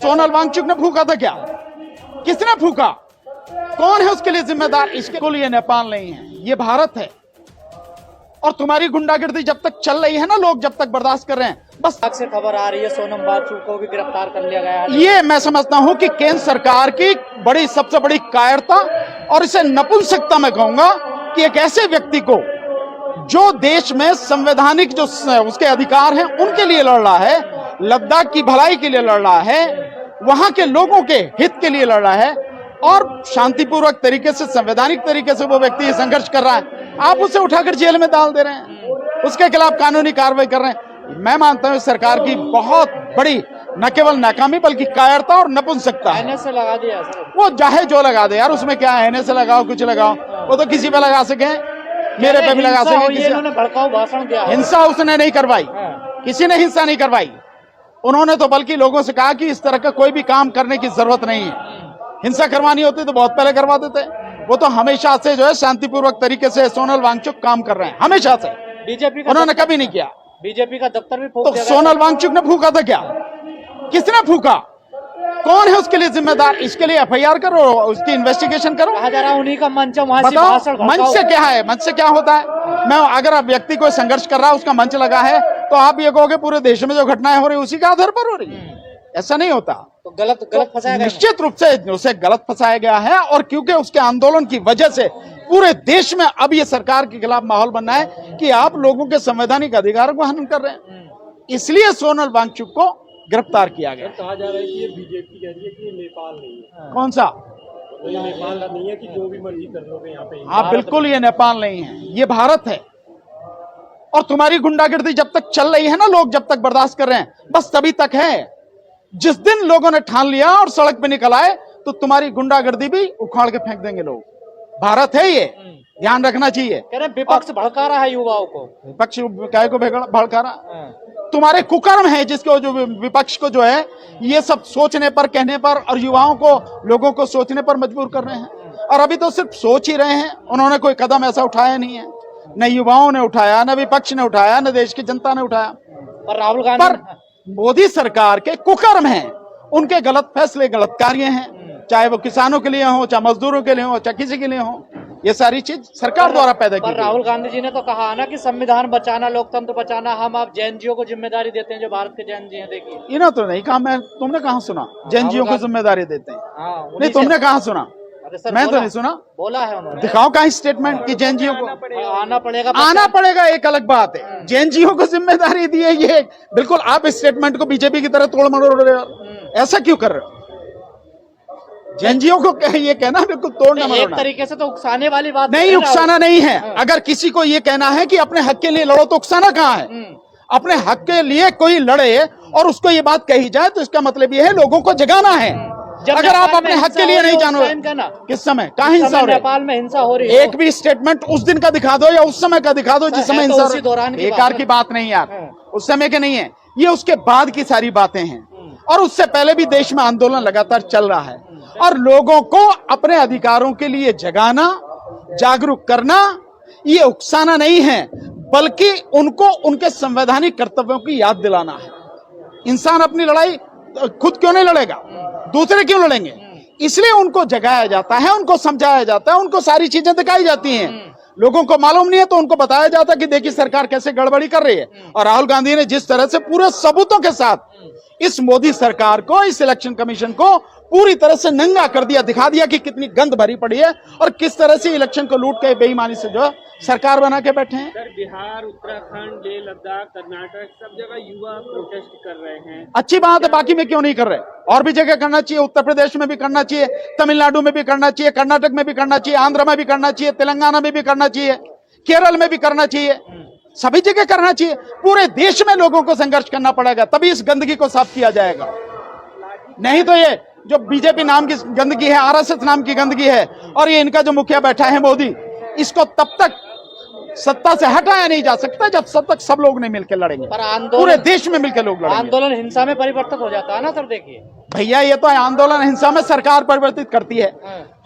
सोनल वांगचुक ने फूका था क्या? किसने फूका? कौन है उसके लिए जिम्मेदार? इसके लिए नेपाल नहीं है, ये भारत है। और तुम्हारी गुंडागर्दी जब तक चल रही है ना, लोग जब तक बर्दाश्त कर रहे हैं, बस से खबर आ रही है सोनम वांगचुक को भी गिरफ्तार कर लिया गया है। ये मैं समझता हूं कि केंद्र सरकार की सबसे बड़ी कायरता, और इसे नपुंसकता मैं कहूंगा कि एक ऐसे व्यक्ति को जो देश में संवैधानिक जो उसके अधिकार हैं उनके लिए लड़ रहा है, लद्दाख की भलाई के लिए लड़ रहा है, वहां के लोगों के हित के लिए लड़ रहा है, और शांतिपूर्वक तरीके से, संवैधानिक तरीके से वो व्यक्ति संघर्ष कर रहा है, आप उसे उठाकर जेल में डाल दे रहे हैं, उसके खिलाफ कानूनी कार्रवाई कर रहे हैं। मैं मानता हूं सरकार की बहुत बड़ी न केवल नाकामी बल्कि कायरता और नपुंसकता है। एनएस से लगा दिया सर। वो चाहे जो लगा दे यार, उसमें क्या है, एनएस से लगाओ कुछ लगाओ, वो तो किसी पे लगा सके, मेरे पे भी लगा सके। इन्होंने भड़काऊ भाषण दिया, हिंसा उसने नहीं करवाई, किसी ने हिंसा नहीं करवाई। उन्होंने तो बल्कि लोगों से कहा कि इस तरह का कोई भी काम करने की जरूरत नहीं है, हिंसा करवानी होती तो बहुत पहले करवा देते। वो तो हमेशा से जो है शांतिपूर्वक तरीके से सोनल वांगचुक काम कर रहे हैं, हमेशा से। बीजेपी उन्होंने कभी नहीं किया। बीजेपी का दफ्तर भी फूक तो दिया। सोनल वांगचुक ने फूका था क्या? किसने फूका? कौन है उसके लिए जिम्मेदार? इसके लिए एफआईआर करो, उसकी इन्वेस्टिगेशन करो। कहा जा रहा उन्हीं का मंच है, वहां से बताओ भाषण मंच से क्या है? मंच से क्या होता है? मैं अगर आप व्यक्ति को संघर्ष कर रहा है, उसका मंच लगा है, तो आप ये कहोगे पूरे देश में जो घटनाएं हो रही है उसी के आधार पर हो रही है। ऐसा नहीं होता। तो गलत फंसाया गया। निश्चित रूप से उसे गलत फंसाया गया है, और क्योंकि उसके आंदोलन की वजह से पूरे देश में अब ये सरकार के खिलाफ माहौल बनना है कि आप लोगों के संवैधानिक अधिकारों को हनन कर रहे हैं, इसलिए सोनल वांगचुक को गिरफ्तार किया गया। कहा जा रहा है कि ये बीजेपी कह रही है कि ये नेपाल नहीं है। कौन सा? तो ये नेपाल नहीं है कि जो भी मर्जी कर लोगे यहाँ पे। हाँ बिल्कुल, ये नेपाल नहीं है, ये भारत है। और तुम्हारी गुंडागर्दी जब तक चल रही है ना, लोग जब तक बर्दाश्त कर रहे हैं, बस तभी तक है। जिस दिन लोगों ने ठान लिया और सड़क पे निकल आए, तो तुम्हारी गुंडागर्दी भी उखाड़ के फेंक देंगे लोग। भारत है ये, ध्यान रखना चाहिए। कह रहे विपक्ष भड़का रहा है युवाओं को। विपक्ष काय को भड़का रहा? तुम्हारे कुकर्म है जिसको, जो विपक्ष को जो है ये सब सोचने पर, कहने पर, और युवाओं को, लोगों को सोचने पर मजबूर कर रहे हैं। और अभी तो सिर्फ सोच ही रहे हैं, उन्होंने कोई कदम ऐसा उठाया नहीं है। न युवाओं ने उठाया, न विपक्ष ने उठाया, न देश की जनता ने उठाया। पर राहुल गांधी, पर मोदी सरकार के कुकर्म हैं, उनके गलत फैसले, गलत कार्य हैं, चाहे वो किसानों के लिए हो, चाहे मजदूरों के लिए हो, चाहे किसी के लिए हो। ये सारी चीज सरकार द्वारा पैदा की। राहुल गांधी जी ने तो कहा ना कि संविधान बचाना, लोकतंत्र बचाना, हम आप जैनजियों को जिम्मेदारी देते हैं, जो भारत के जैन जी हैं। देखिए, इन्होंने तो नहीं कहा, मैं तुमने कहाँ सुना जैनजियों को जिम्मेदारी देते हैं? नहीं, तुमने कहाँ सुना? मैं तो नहीं सुना। बोला है उन्होंने। दिखाओ कहीं स्टेटमेंट कि जैनजियों को आना पड़ेगा। एक अलग बात है, जैनजियों को जिम्मेदारी दी है, ये बिल्कुल आप इस स्टेटमेंट को बीजेपी की तरह तोड़ मरोड़ रहे हो। ऐसा क्यों कर रहे हो? जैनजियों को ये कहना बिल्कुल तोड़ना मरोड़ना, एक तरीके से तो उकसाने वाली बात नहीं। उकसाना नहीं है। अगर किसी को ये कहना है कि अपने हक के लिए लड़ो, तो उकसाना कहाँ है? अपने हक के लिए कोई लड़े और उसको ये बात कही जाए, तो इसका मतलब ये है लोगों को जगाना है। अगर आप अपने हक के लिए नहीं जानो, किस समय कहाँ हिंसा हो रही है? नेपाल में हिंसा हो रही है। एक भी स्टेटमेंट उस दिन का दिखा दो या उस समय का दिखा दो जिस समय हिंसा। बेकार की बात नहीं यार, उस समय के नहीं है ये, उसके बाद की सारी बातें हैं। और उससे पहले भी देश में आंदोलन लगातार चल रहा है, और लोगों को अपने अधिकारों के लिए जगाना, जागरूक करना, ये उकसाना नहीं है, बल्कि उनको उनके संवैधानिक कर्तव्यों की याद दिलाना है। इंसान अपनी लड़ाई खुद क्यों नहीं लड़ेगा, दूसरे क्यों लड़ेंगे? इसलिए उनको जगाया जाता है, उनको समझाया जाता है, उनको सारी चीजें दिखाई जाती हैं। लोगों को मालूम नहीं है तो उनको बताया जाता है कि देखिए सरकार कैसे गड़बड़ी कर रही है। और राहुल गांधी ने जिस तरह से पूरे सबूतों के साथ इस मोदी सरकार को, इस इलेक्शन कमीशन को पूरी तरह से नंगा कर दिया, दिखा दिया कि कितनी गंद भरी पड़ी है और किस तरह से इलेक्शन को लूट के बेईमानी से जो सरकार बना के बैठे हैं। सर, बिहार, उत्तराखंड, लेह लद्दाख, कर्नाटक, सब जगह युवा प्रोटेस्ट कर रहे हैं। अच्छी बात है, बाकी में क्यों नहीं कर रहे? और भी जगह करना चाहिए, उत्तर प्रदेश में भी करना चाहिए, तमिलनाडु में भी करना चाहिए, कर्नाटक में भी करना चाहिए, आंध्र में भी करना चाहिए, तेलंगाना में भी करना चाहिए, केरल में भी करना चाहिए, सभी जगह करना चाहिए। पूरे देश में लोगों को संघर्ष करना पड़ेगा, तभी इस गंदगी को साफ किया जाएगा। नहीं तो ये जो बीजेपी नाम की गंदगी है, आरएसएस नाम की गंदगी है, और ये इनका जो मुखिया बैठा है मोदी, इसको तब तक सत्ता से हटाया नहीं जा सकता जब तक सब लोग नहीं मिलकर लड़ेंगे। पर आंदोलन, पूरे देश में मिलकर लोग लड़ेंगे। आंदोलन हिंसा में परिवर्तित हो जाता है ना सर। देखिए भैया, ये तो आंदोलन हिंसा में सरकार परिवर्तित करती है।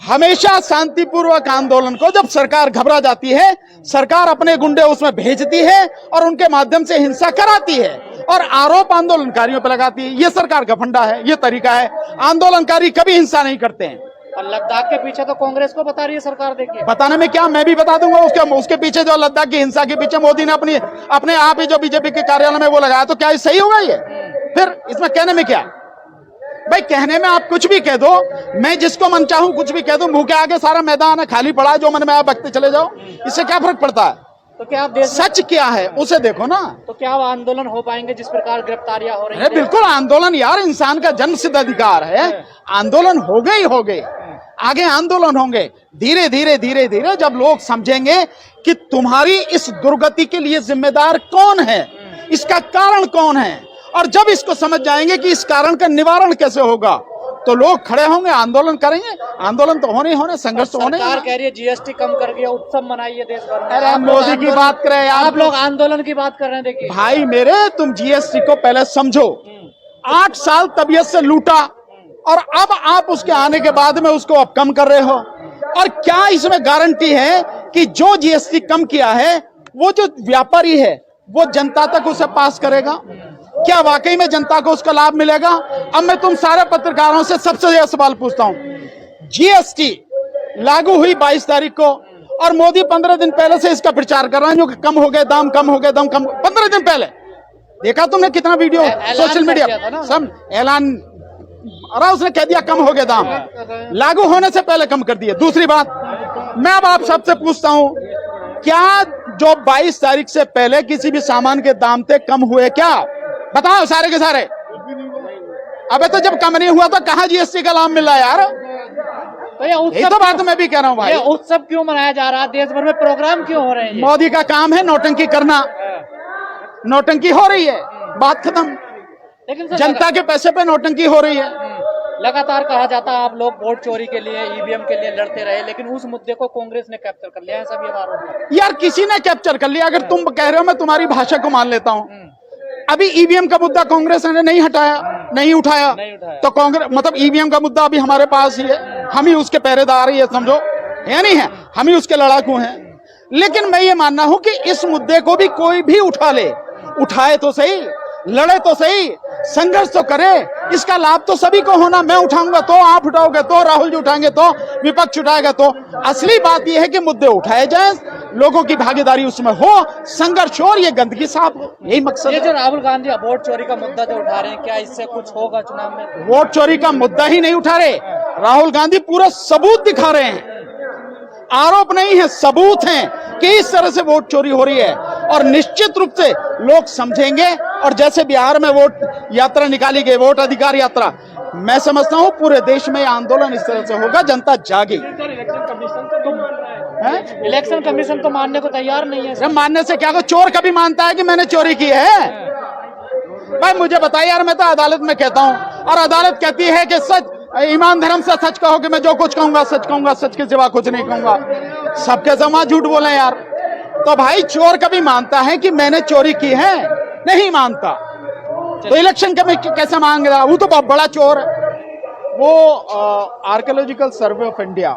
हमेशा शांतिपूर्वक आंदोलन को जब सरकार घबरा जाती है, सरकार अपने गुंडे उसमें भेजती है और उनके माध्यम से हिंसा कराती है और आरोप आंदोलनकारियों पर लगाती है। ये सरकार का फंडा है, ये तरीका है। आंदोलनकारी कभी हिंसा नहीं करते हैं। और लद्दाख के पीछे तो कांग्रेस को बता रही है सरकार। देखिए बताने में क्या, मैं भी बता दूंगा। उसके पीछे जो लद्दाख की हिंसा के पीछे मोदी ने अपने आप ही जो बीजेपी के कार्यालय में वो लगाया, तो क्या ये सही होगा? ये फिर इसमें कहने में क्या भाई? कहने में आप कुछ भी कह दो, मैं जिसको मन चाहूं कुछ भी कह दूं। मुंह के आगे सारा मैदान है, खाली पड़ा है, जो मन में आप बकते चले जाओ। इससे क्या फर्क पड़ता है? तो क्या आप सच क्या है उसे देखो ना। तो क्या वो आंदोलन हो पाएंगे जिस प्रकार गिरफ्तारियां हो रही हैं? बिल्कुल आंदोलन यार इंसान का जन्मसिद्ध अधिकार है। आंदोलन हो गए, आगे आंदोलन होंगे। धीरे धीरे धीरे धीरे जब लोग समझेंगे कि तुम्हारी इस दुर्गति के लिए जिम्मेदार कौन है, इसका कारण कौन है, और जब इसको समझ जाएंगे कि इस कारण का निवारण कैसे होगा, तो लोग खड़े होंगे, आंदोलन करेंगे। आंदोलन तो होने, संघर्ष तो होने। सरकार कह रही है जीएसटी कम कर दिया, उत्सव मनाइए देश भर में। अरे मोदी की बात करें, आप लोग आंदोलन की बात कर रहे हैं। देखिए भाई मेरे, तुम जीएसटी को पहले समझो। 8 साल तबीयत से लूटा और अब आप उसके आने के बाद में उसको अब कम कर रहे हो। और क्या इसमें गारंटी है कि जो जीएसटी कम किया है वो जो व्यापारी है वो जनता तक उसे पास करेगा? क्या वाकई में जनता को उसका लाभ मिलेगा? अब मैं तुम सारे पत्रकारों से सबसे यह सवाल पूछता हूं, जीएसटी लागू हुई 22 तारीख को और मोदी 15 दिन पहले से इसका प्रचार कर रहे हैं, जो कम हो गए दाम, कम हो गए दाम, कम। 15 दिन पहले देखा तुमने कितना वीडियो सोशल मीडिया सब ऐलान, अरे उसने कह दिया कम हो गए दाम, लागू होने से पहले कम कर दिए। दूसरी बात, मैं अब आप सबसे पूछता हूं, क्या जो 22 तारीख से पहले किसी भी सामान के दाम थे कम हुए? क्या बताओ सारे के सारे? अबे तो जब कम नहीं हुआ तो कहां जीएसटी का लाभ मिल रहा है यार? तो ये उत्सव, तो बात मैं भी कह रहा हूं भाई, ये उत्सव क्यों मनाया जा रहा है? देश भर में प्रोग्राम क्यों हो रहे हैं? मोदी का काम है नौटंकी करना, नौटंकी हो रही है, बात खत्म। लेकिन जनता के पैसे पे नौटंकी हो रही है। लगातार कहा जाता है आप लोग वोट चोरी के लिए, ईवीएम के लिए लड़ते रहे, लेकिन उस मुद्दे को कांग्रेस ने कैप्चर कर लिया है। सब ये आरोप यार किसी ने कैप्चर कर लिया। अगर तुम कह रहे हो, मैं तुम्हारी भाषा को मान लेता हूं। अभी ईवीएम का मुद्दा कांग्रेस ने नहीं हटाया, नहीं उठाया। तो कांग्रेस मतलब ईवीएम का मुद्दा अभी हमारे पास ही है, हम ही उसके पहरेदार ही है, समझो, है नहीं है? हम ही उसके लड़ाकू हैं। लेकिन मैं ये मानना हूं कि इस मुद्दे को भी कोई भी उठा ले, उठाए तो सही, लड़े तो सही, संघर्ष तो करे, इसका लाभ तो सभी को होना। मैं उठाऊंगा तो आप उठाओगे, तो राहुल जी उठाएंगे, तो विपक्ष उठाएगा। तो असली बात यह है कि मुद्दे उठाए जाएं, लोगों की भागीदारी उसमें हो, संघर्ष हो और ये गंदगी साफ हो, यही मकसद ये है। जो राहुल गांधी वोट चोरी का मुद्दा जो उठा रहे हैं, क्या इससे कुछ होगा चुनाव में? वोट चोरी का मुद्दा ही नहीं उठा रहे राहुल गांधी, पूरा सबूत दिखा रहे हैं। आरोप नहीं है, सबूत हैं कि इस तरह से वोट चोरी हो रही है। और निश्चित रूप से लोग समझेंगे। और जैसे बिहार में वोट यात्रा निकाली गई, वोट अधिकार यात्रा, मैं समझता हूं पूरे देश में आंदोलन इस तरह से होगा, जनता जागेगी। इलेक्शन कमीशन तो मानने को तैयार नहीं है। मानने से क्या, चोर कभी मानता है कि मैंने चोरी की है? भाई मुझे बताइए यार, मैं तो अदालत में कहता हूं और अदालत कहती है कि सच, ईमान धर्म से सच कहो कि मैं जो कुछ कहूंगा सच कहूंगा, सच के सिवा कुछ नहीं कहूंगा। सबके जमा झूठ बोले यार। तो भाई चोर कभी मानता है कि मैंने चोरी की है? नहीं मानता। तो इलेक्शन कमीशन कैसे मांग रहा? वो तो बहुत बड़ा चोर है। वो आर्कियोलॉजिकल सर्वे ऑफ इंडिया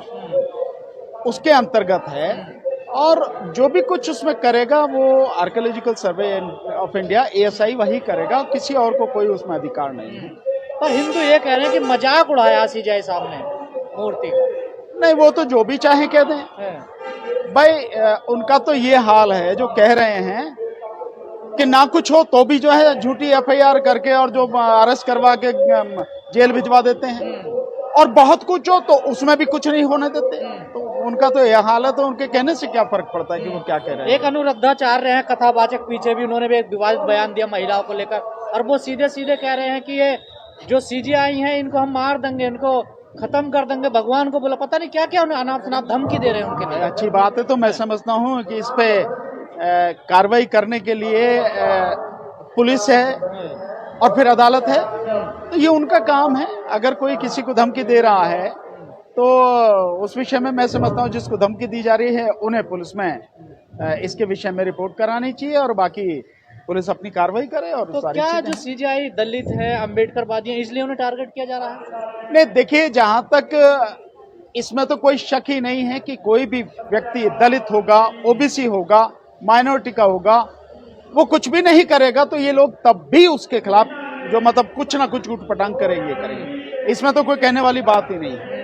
उसके अंतर्गत है और जो भी कुछ उसमें करेगा वो archaeological survey of India ASI वही करेगा, किसी और को कोई उसमें अधिकार नहीं है। पर हिंदू ये कह रहे हैं कि मजाक उड़ाया सीजाई साहब ने मूर्ति का। नहीं, वो तो जो भी चाहे कह दें भाई। उनका तो ये हाल है जो कह रहे हैं कि ना कुछ हो तो भी जो है झूठी FIR करके और जो अरेस्ट करवा के जेल भिजवा देते हैं, और बहुत कुछ हो तो उसमें भी कुछ नहीं होने देते। तो उनका तो यह हाल है, तो उनके कहने से क्या फर्क पड़ता है कि वो क्या कह रहे हैं। एक अनुराधाचार्य हैं कथावाचक, पीछे भी उन्होंने भी एक विवादित बयान दिया महिलाओं को लेकर, और वो सीधे सीधे कह रहे हैं कि ये जो CGI हैं इनको हम मार देंगे, इनको खत्म कर देंगे, भगवान को बोला, पता नहीं क्या क्या अनाप शनाप धमकी दे रहे हैं उनके लिए। अच्छी बात है। तो मैं समझता हूँ कि इस पे कार्रवाई करने के लिए पुलिस है और फिर अदालत है, तो ये उनका काम है। अगर कोई किसी को धमकी दे रहा है तो उस विषय में मैं समझता हूँ जिसको धमकी दी जा रही है उन्हें पुलिस में इसके विषय में रिपोर्ट करानी चाहिए और बाकी पुलिस अपनी कार्रवाई करे। और तो सारी क्या चीजें जो सीजीआई दलित है, अम्बेडकरवादी है, इसलिए उन्हें टारगेट किया जा रहा है? नहीं, देखिए, जहां तक इसमें तो कोई शक ही नहीं है कि कोई भी व्यक्ति दलित होगा, ओबीसी होगा, माइनॉरिटी का होगा, वो कुछ भी नहीं करेगा तो ये लोग तब भी उसके खिलाफ जो मतलब कुछ ना कुछ उठपटांग करेंगे। इसमें तो कोई कहने वाली बात ही नहीं है।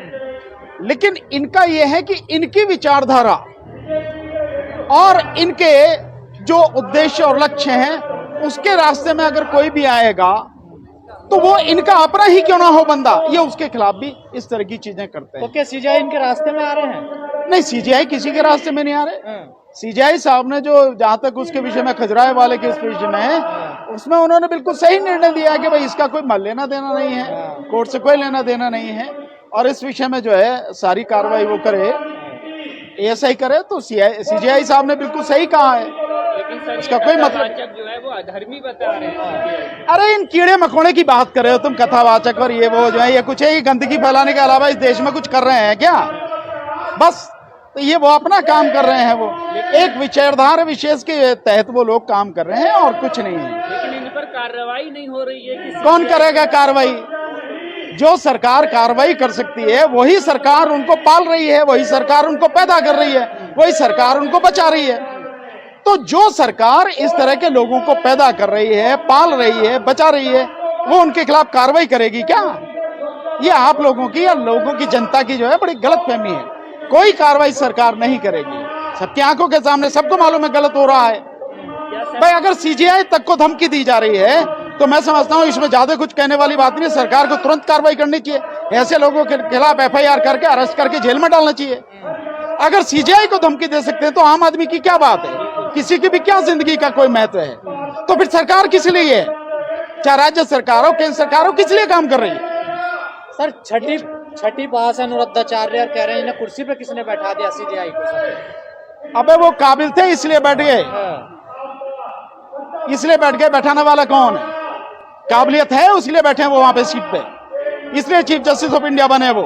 लेकिन इनका यह है कि इनकी विचारधारा और इनके जो उद्देश्य और लक्ष्य हैं उसके रास्ते में अगर कोई भी आएगा तो वो इनका अपना ही क्यों ना हो बंदा, ये उसके खिलाफ भी इस तरह की चीजें करते हैं। तो क्या सीजीआई इनके रास्ते में आ रहे हैं? नहीं, सीजीआई किसी के रास्ते में नहीं आ रहे। सीजीआई साहब ने जो जहां तक उसके विषय में खजुराहो वाले के उस विषय में है, उसमें उन्होंने बिल्कुल सही निर्णय दिया है कि भाई इसका कोई लेना देना नहीं है, कोर्ट से कोई लेना देना नहीं है और इस विषय में जो है सारी कार्रवाई वो करे, ऐसा ही करे। तो सीजीआई साहब ने बिल्कुल सही कहा है, इसका कोई मतलब जो है वो अधर्मी बता रहे हैं। अरे इन कीड़े मकोड़े की बात कर रहे हो तुम, कथावाचक और ये वो जो है, ये कुछ है, ये गंदगी फैलाने के अलावा इस देश में कुछ कर रहे हैं क्या? बस तो ये वो अपना काम कर रहे हैं, वो एक विचारधारा विशेष के तहत वो लोग काम कर रहे हैं और कुछ नहीं है। लेकिन इन पर कार्रवाई नहीं हो रही है। कौन करेगा कार्रवाई? जो सरकार कार्रवाई कर सकती है वही सरकार उनको पाल रही है, वही सरकार उनको पैदा कर रही है, वही सरकार उनको बचा रही है। तो जो सरकार इस तरह के लोगों को पैदा कर रही है, पाल रही है, बचा रही है, वो उनके खिलाफ कार्रवाई करेगी क्या? ये आप लोगों की या लोगों की जनता की जो है बड़ी गलतफहमी है। कोई कार्रवाई सरकार नहीं करेगी, सबकी आंखों के सामने सबको मालूम है गलत हो रहा है। भाई अगर सीजीआई तक को धमकी दी जा रही है तो मैं समझता हूं इसमें ज्यादा कुछ कहने वाली बात नहीं। सरकार को तुरंत कार्रवाई करनी चाहिए, ऐसे लोगों के खिलाफ एफआईआर करके अरेस्ट करके जेल में डालना चाहिए। अगर सीजीआई को धमकी दे सकते हैं तो आम आदमी की क्या बात है? किसी की भी क्या जिंदगी का कोई महत्व है? तो फिर सरकार किस लिए है? चाहे राज्य सरकार हो, केंद्र सरकार हो, किस लिए काम कर रही है? सर छठी पास अनुराधाचार्य कह रहे हैं इन्हें कुर्सी पे किसने बैठा दिया सीजीआई को? अबे वो काबिल थे इसलिए बैठ गए, इसलिए बैठ गए। बैठाने वाला कौन है? काबिलियत है उसलिए बैठे हैं वो वहां पे सीट पे, इसलिए चीफ जस्टिस ऑफ इंडिया बने वो।